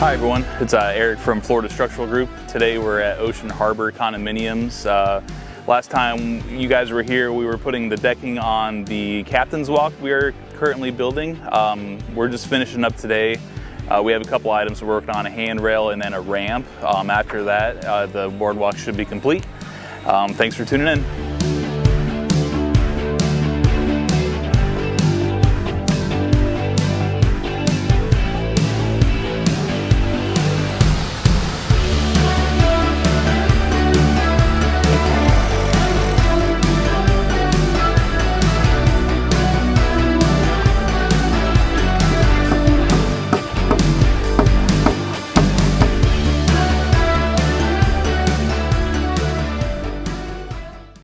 Hi everyone, it's Eric from Florida Structural Group. Today we're at Ocean Harbor Condominiums. Last time you guys were here, we were putting the decking on the Captain's Walk we are currently building. We're just finishing up today. We have a couple items we're working on, a handrail and then a ramp. After that, the boardwalk should be complete. Thanks for tuning in.